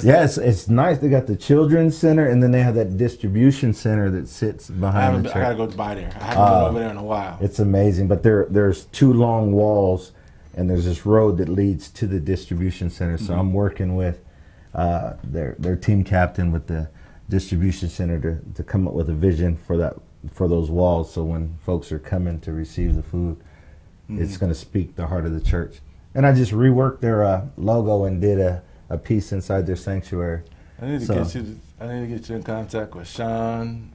yeah, it's nice. They got the children's center, and then they have that distribution center that sits I behind the gotta church. go by there. I haven't been over there in a while. It's amazing, but there's two long walls, and there's this road that leads to the distribution center. So I'm working with their team captain with the distribution center to come up with a vision for those walls. So when folks are coming to receive the food, it's going to speak the heart of the church. And I just reworked their logo and did a piece inside their sanctuary. I need to So- get you. I need to get you in contact with Sean.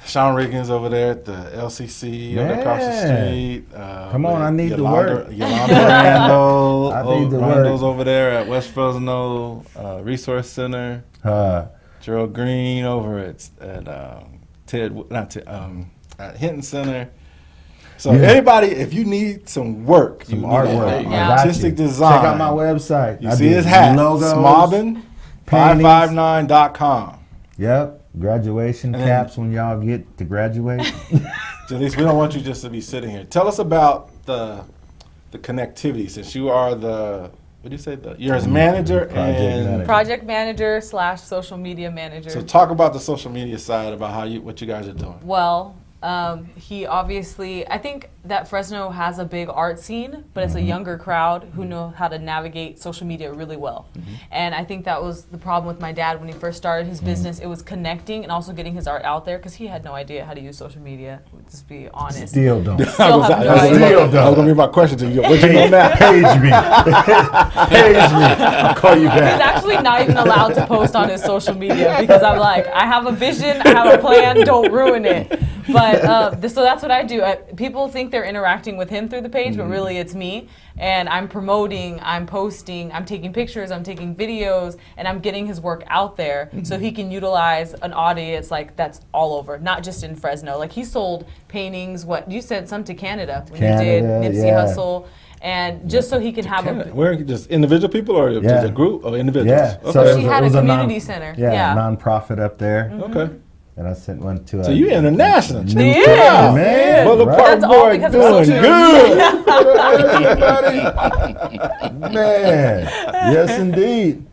Sean Riggins over there at the LCC over across the Man. street. Come on, with I need the Yolanda- work. Yolanda Randall. I need the work. Randall's over there at West Fresno Resource Center. Gerald Green over at Hinton Center. So Yeah. anybody, if you need some work, Some you artwork. need I Yeah. got artistic you. design. Check out my website. You I see do his hat, logos, smobbin559.com. Yep, graduation And then- caps when y'all get to graduate. Jaleese, we don't want you just to be sitting here. Tell us about the connectivity, since you are what do you say? You're his manager Project and manager. Project manager / social media manager. so talk about the social media side about what you guys are doing. Well, He obviously, I think that Fresno has a big art scene, but it's a younger crowd who know how to navigate social media really well. And I think that was the problem with my dad when he first started his business. It was connecting and also getting his art out there because he had no idea how to use social media, just be honest. Still don't. Still have no That idea. was going to be my question to you. What you know now? Page me. Page me. I'll call you He's back. actually not even allowed to post on his social media because I'm like, I have a vision, I have a plan, don't ruin it. But so that's what I do. People think they're interacting with him through the page, but really it's me. And I'm promoting, I'm posting, I'm taking pictures, I'm taking videos, and I'm getting his work out there so he can utilize an audience like that's all over, not just in Fresno. Like he sold paintings, you sent some to Canada when you did Nipsey Hussle. And just so he can have Where just individual people or just a group of individuals? Yeah. Okay. So she had a community center. Yeah, nonprofit up there. Okay. And I sent one to. So you international? Yeah, man. Boulevard That's all boy because of doing social good. Man, yes indeed.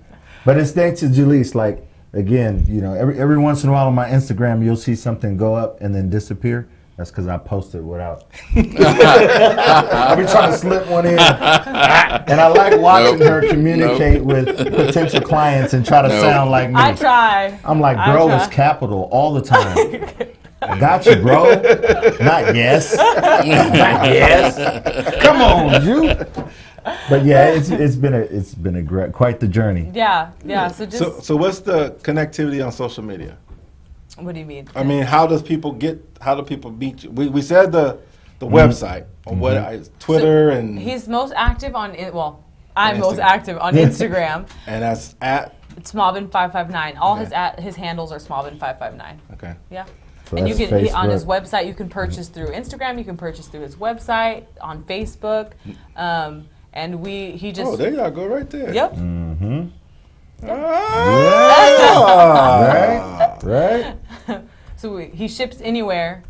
But it's thanks to Jaleese. Like again, you know, every once in a while on my Instagram, you'll see something go up and then disappear. That's because I posted without. I'll be trying to slip one in, and I like watching her communicate with potential clients and try to sound like me. I try. I'm like, bro, it's capital all the time. Got you, bro. Not yes. Not yes. Come on, you. But yeah, it's been a great, quite the journey. Yeah. So just. So what's the connectivity on social media? What do you mean? I mean, how do people meet you? We said the website on what Twitter and he's most active on I'm most active on Instagram. And that's at Smallbin559. All his handles are Smallbin559. Okay. Yeah. So and you that's can on his Facebook. website you can purchase through Instagram, you can purchase through his website, on Facebook. And he just there y'all go right there. Yep. Mm-hmm. Ah. Right. So he ships anywhere.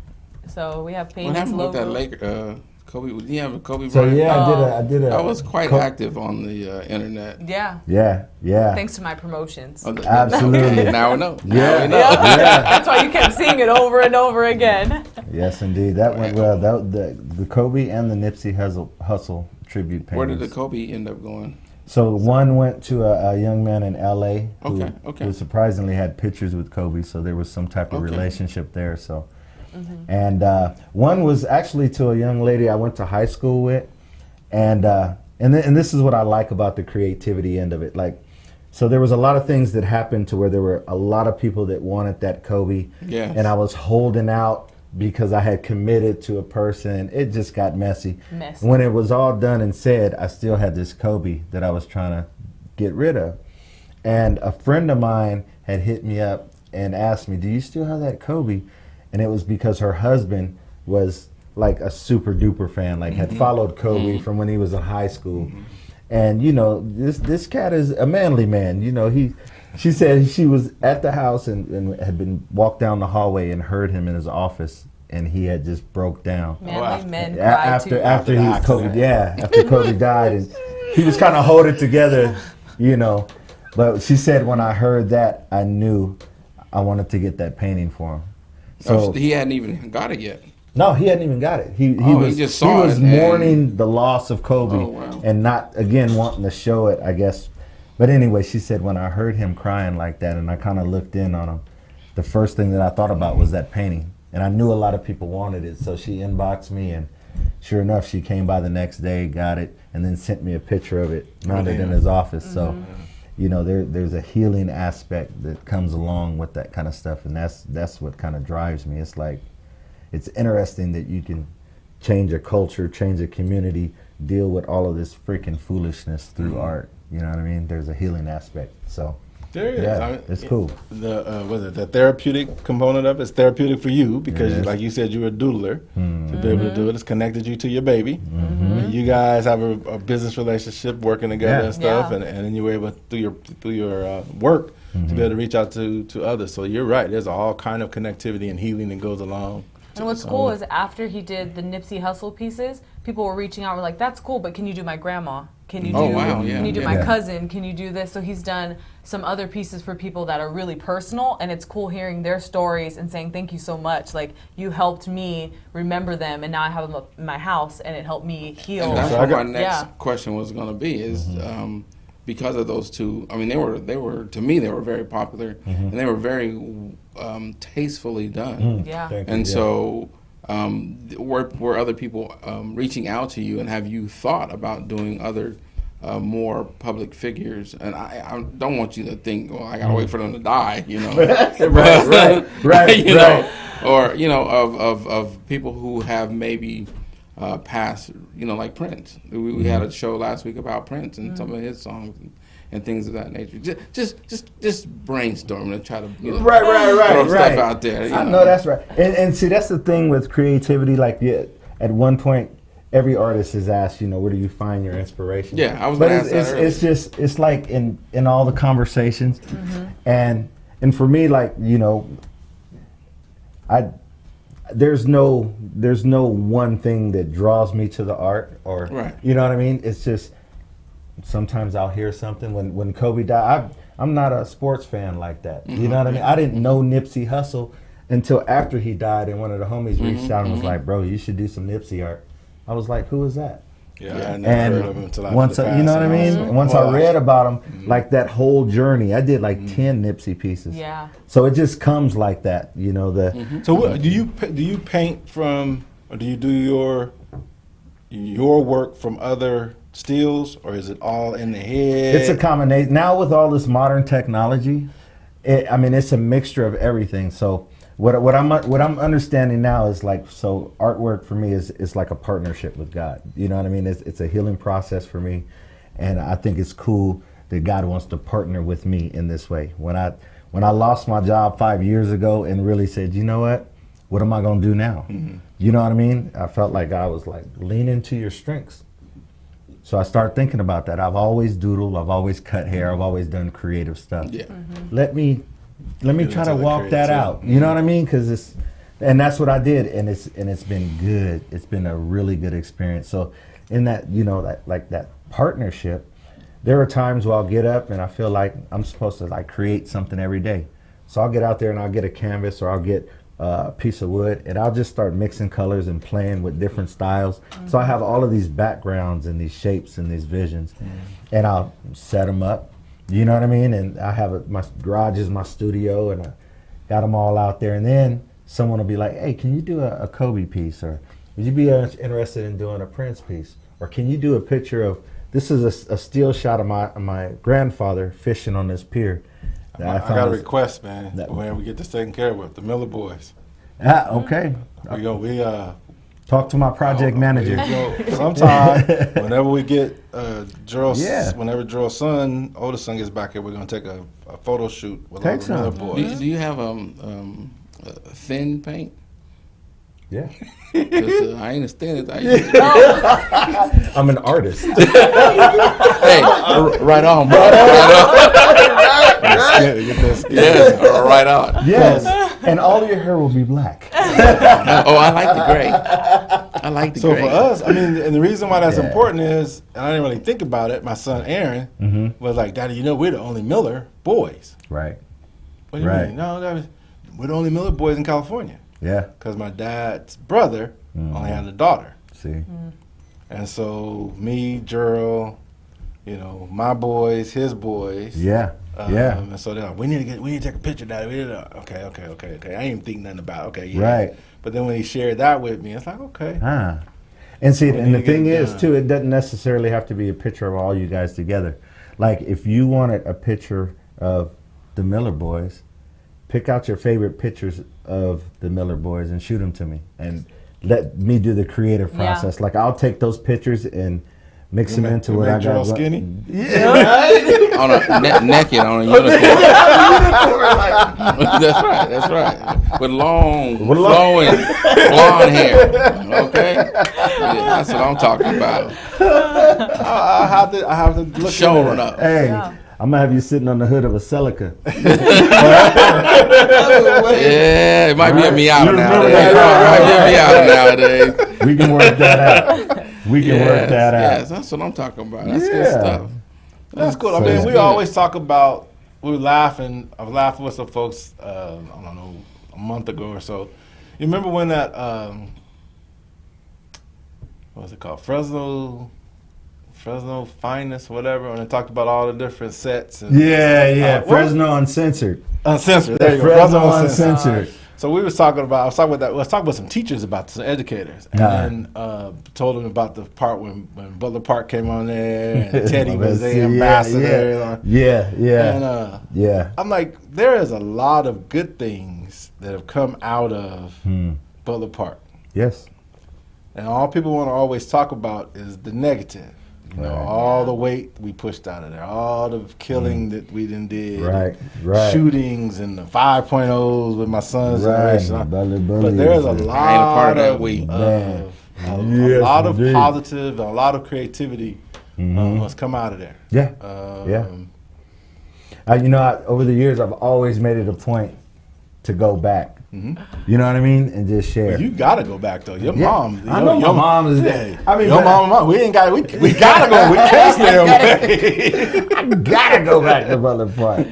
So we have What paintings, happened with that logos. Laker? Kobe, did you have a Kobe So Bryant? yeah, I did a. I was quite active on the internet. Yeah. Yeah. Thanks to my promotions. Absolutely. Now we know. Yeah. Now we know. Yeah. That's why you kept seeing it over and over again. Yes, indeed. That went well. The Kobe and the Nipsey Hussle tribute paintings. Where did the Kobe end up going? So one went to a young man in L.A. Okay. who surprisingly had pictures with Kobe, so there was some type of relationship there. So, and one was actually to a young lady I went to high school with, and this is what I like about the creativity end of it. Like, so there was a lot of things that happened to where there were a lot of people that wanted that Kobe, and I was holding out because I had committed to a person. It just got messy. When it was all done and said, I still had this Kobe that I was trying to get rid of. And a friend of mine had hit me up and asked me, do you still have that Kobe? And it was because her husband was like a super duper fan, like had followed Kobe from when he was in high school. And you know, this cat is a manly man. You know, she said she was at the house and had been walked down the hallway and heard him in his office, and he had just broke down. Manly men cry after too. after Kobe died, and he was kind of holding it together, you know. But she said when I heard that, I knew I wanted to get that painting for him. So he hadn't even got it yet. no, he hadn't even got it. He just saw was it and- mourning the loss of Kobe wow. and not again wanting to show it, I guess. But anyway, she said when I heard him crying like that and I kind of looked in on him, the first thing that I thought about was that painting. And I knew a lot of people wanted it, so she inboxed me, and sure enough, she came by the next day, got it, and then sent me a picture of it mounted in his office. So, you know, there's a healing aspect that comes along with that kind of stuff, and that's what kind of drives me. It's like, it's interesting that you can change a culture, change a community, deal with all of this freaking foolishness through art. You know what I mean? There's a healing aspect. So There it is. yeah, I mean, it's cool. The therapeutic component of it's therapeutic for you because, like you said, you're a doodler. To be able to do it, it's connected you to your baby. And you guys have a business relationship, working together and stuff, and then you were able through your work to be able to reach out to others. So you're right. There's all kind of connectivity and healing that goes along. And what's cool is after he did the Nipsey Hussle pieces, people were reaching out, were like, that's cool, but can you do my grandma? Can you do? Can you do my cousin? Can you do this? So he's done some other pieces for people that are really personal, and it's cool hearing their stories and saying thank you so much. Like you helped me remember them, and now I have them up in my house, and it helped me heal. And that's what my next question was going to be is because of those two. I mean, they were to me they were very popular, and they were very tastefully done. And so. Were other people reaching out to you, and have you thought about doing other more public figures? And I don't want you to think, well, I gotta wait for them to die, you know. right. You know, or you know, of people who have maybe passed, you know, like Prince. We had a show last week about Prince and some of his songs. And things of that nature. Just brainstorm and try to throw stuff out there. I know that's right. And see, that's the thing with creativity. Like, at one point, every artist is asked, you know, where do you find your inspiration? Yeah, I was going to ask that earlier. It's like in all the conversations, and for me, like, you know, there's no one thing that draws me to the art, or you know what I mean. It's just. Sometimes I'll hear something when Kobe died. I'm not a sports fan like that. You know what I mean? I didn't know Nipsey Hussle until after he died, and one of the homies reached out and was like, "Bro, you should do some Nipsey art." I was like, "Who is that?" Yeah, I never heard of him until once you know what I mean. Once I read about him, like that whole journey, I did like 10 Nipsey pieces. Yeah. So it just comes like that, you know. So what, do you paint from, or do you do your work from other stills, or is it all in the head? It's a combination. Now with all this modern technology, I mean, it's a mixture of everything. So what I'm understanding now is like, so artwork for me is like a partnership with God. You know what I mean? It's a healing process for me, and I think it's cool that God wants to partner with me in this way. When I lost my job 5 years ago and really said, you know what am I gonna do now? You know what I mean? I felt like God was like, lean into your strengths. So I started thinking about that. I've always doodled, I've always cut hair, I've always done creative stuff. Yeah. Let me try to walk that out. You know what I mean? And that's what I did, and it's been good. It's been a really good experience. So in that, you know, that partnership, there are times where I'll get up and I feel like I'm supposed to like create something every day. So I'll get out there and I'll get a canvas, or I'll get a piece of wood, and I'll just start mixing colors and playing with different styles. So I have all of these backgrounds and these shapes and these visions, and I'll set them up. You know what I mean? And I have my garage is my studio, and I got them all out there. And then someone will be like, "Hey, can you do a Kobe piece, or would you be interested in doing a Prince piece, or can you do a picture of?" This is a still shot of my grandfather fishing on this pier. I got a request, man. When we get this taken care of with the Miller Boys. Okay. We talk to my project manager. Sometime, whenever we get whenever Gerald's oldest son gets back here, we're gonna take a photo shoot with all the Miller Boys. Do you have thin paint? Yeah. I ain't as thin as I used to be. I'm an artist. Hey, right on, bro. Yeah, right on. Yes, and all your hair will be black. Oh, I like the gray. I like the gray. So for us, I mean, and the reason why that's important is, and I didn't really think about it, my son Aaron was like, "Daddy, you know we're the only Miller boys." Right. What do you mean? No, we're the only Miller boys in California. Yeah. Because my dad's brother only had a daughter. See. And so me, Gerald, you know, my boys, his boys. Yeah. And so they're like, we need to take a picture, Daddy. Okay. I ain't even think nothing about it. Okay, yeah. Right. But then when he shared that with me, it's like, okay. And see, and the thing is, too, it doesn't necessarily have to be a picture of all you guys together. Like, if you wanted a picture of the Miller Boys, pick out your favorite pictures of the Miller Boys and shoot them to me, and let me do the creative process. Yeah. Like, I'll take those pictures and mix them into what I got. Skinny? Yeah. On a naked on a unicorn. That's right. With long, flowing, blonde hair. Okay, that's what I'm talking about. I have to look. Showing up. Hey. Yeah. I'm gonna have you sitting on the hood of a Celica. Yeah, it might be a Miata nowadays. nowadays. We can work that out. We can work that out. Yes, that's what I'm talking about. That's good stuff. That's cool. I So mean, it's we good. always talk about. We were laughing. I was laughing with some folks. I don't know, a month ago or so. You remember when that? What was it called? Fresno Finest, whatever. When they talked about all the different sets. And, Yeah. what was- Fresno Uncensored. Uncensored. There you go. Fresno Uncensored. So we was talking about. I was talking about some teachers about some educators, and then told them about the part when Butler Park came on there and Teddy was the ambassador. Yeah. And I'm like, there is a lot of good things that have come out of Butler Park, Yes. and all people want to always talk about is the negative. You know, all the weight we pushed out of there, all the killing that we done did, Right. shootings and the 5.0s with my son's generation. Bully, But there's a and- lot I ain't a part of that of weight. Man. a Yes, lot of indeed. positive, and a lot of creativity has come out of there. Yeah. Over the years, I've always made it a point to go back. You know what I mean? And just share. But you gotta go back though. Your Yeah. mom, I know my mom is there. I mean, your but- mom, we ain't got. We gotta go. We can't stay away. I gotta go back to Butler Park.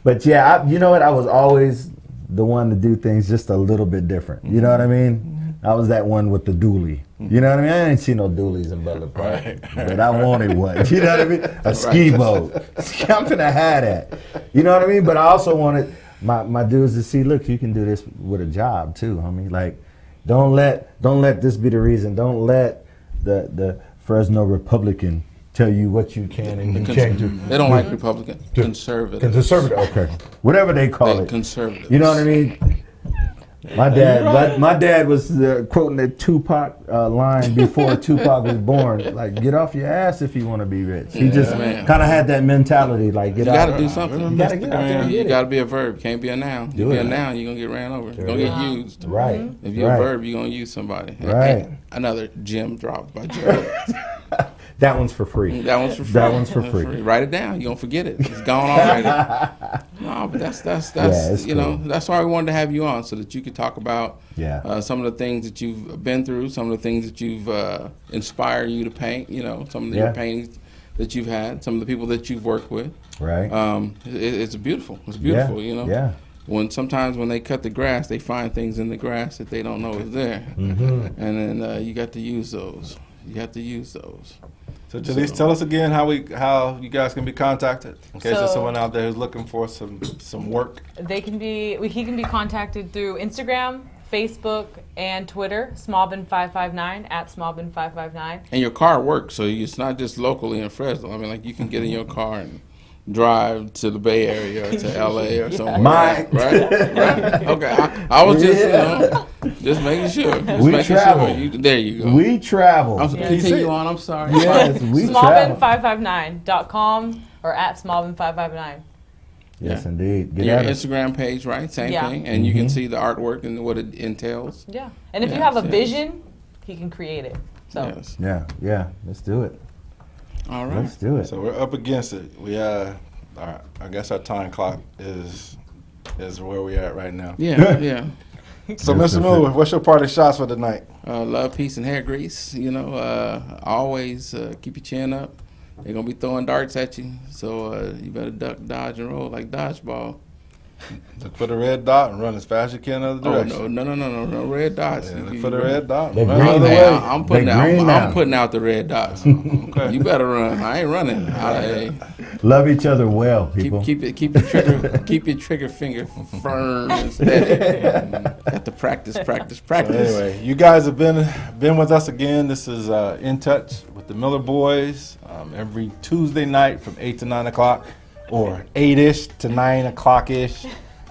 But yeah, you know what? I was always the one to do things just a little bit different. You know what I mean? I was that one with the dually. You know what I mean? I didn't see no dualies in Butler Park, but I wanted one. You know what I mean? A ski boat. I'm gonna have that. You know what I mean? But I also wanted my dudes to see, look, you can do this with a job too, homie. Like, don't let this be the reason. Don't let the Fresno Republican tell you what you can and you can't do. They don't like Republican. Conservative. Conservative, okay. Whatever they call it. Conservative. You know what I mean? My dad was quoting the Tupac line before Tupac was born. Like, get off your ass if you want to be rich. He just man. kind of had that mentality. Like, You get got to out. do something. You got to get out there and You get got it. to be a verb. Can't be a noun. You Do be it. a noun, you're going to get ran over. You're going to get used. Right. If you're right. a verb, you're going to use somebody. Right. Another gem dropped by Joe. That one's for free. That one's for free. That one's for free. Write it down. You're going to forget it. It's gone already. No, but that's it's you know, cool. that's why we wanted to have you on, so that you could talk about Yeah. some of the things that you've been through, some of the things that you've inspired you to paint, you know, some of your paintings that you've had, some of the people that you've worked with. Right. It's beautiful. It's beautiful, you know. Yeah. Sometimes when they cut the grass, they find things in the grass that they don't know is there, and then you got to use those. You have to use those. So Jalise, tell us again how you guys can be contacted in case there's So- someone out there who's looking for some work. He can be contacted through Instagram, Facebook, and Twitter, smallbin559 at smallbin559. And your car works, so it's not just locally in Fresno. I mean, like, you can get in your car and drive to the Bay Area or to LA or somewhere. Mine. Right? Okay. I was just, just making sure. Just We making travel. Sure. There you go. We travel. Continue on. I'm sorry. Yes, we travel. smallbin559.com or at smallbin559. Yes, indeed. Get Your at us. Instagram page, right? Same Yeah. thing. And you can see the artwork and what it entails. Yeah. And if you Yes, have a yes. vision, he can create it. So Yes. Yeah. Let's do it. All right. Let's do it. So we're up against it. I guess our time clock is where we're at right now. Yeah. So Mr. Miller, what's your party shots for tonight? Love, peace, and hair grease. You know, always keep your chin up. They're going to be throwing darts at you, so you better duck, dodge, and roll like dodgeball. Look for the red dot and run as fast as you can in the other Oh, direction. no red dots. Yeah, look for the red dot. They Run green the other now. way. I'm putting They out. green I'm now. putting out the red dots. Okay. You better run. I ain't running. Love each other well, people. Keep your trigger finger firm and steady. Got to practice. So anyway, you guys have been with us again. This is In Touch with the Miller Boys every Tuesday night from 8 to 9 o'clock, or 8-ish to 9 o'clock-ish.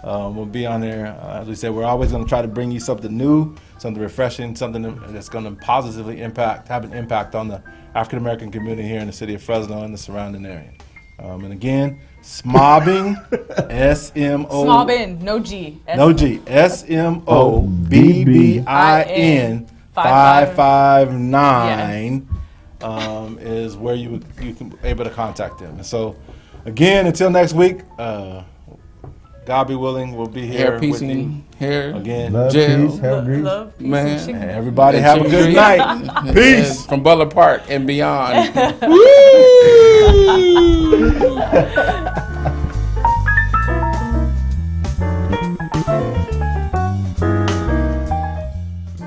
We'll be on there. As we said, we're always going to try to bring you something new, something refreshing, something that's going to positively have an impact on the African American community here in the city of Fresno and the surrounding area. And again, SMOBBING, S-M-O. Smallbin, no G. No G. SMOBBIN 559 is where you can able to contact them. And so, again, until next week, God be willing, we'll be here Hair with piecing, you hair, again. Love, Jail. peace, hair grease. Love, peace, Man. and chicken. And everybody and have a chicken good grease. night. Peace. From Butler Park and beyond.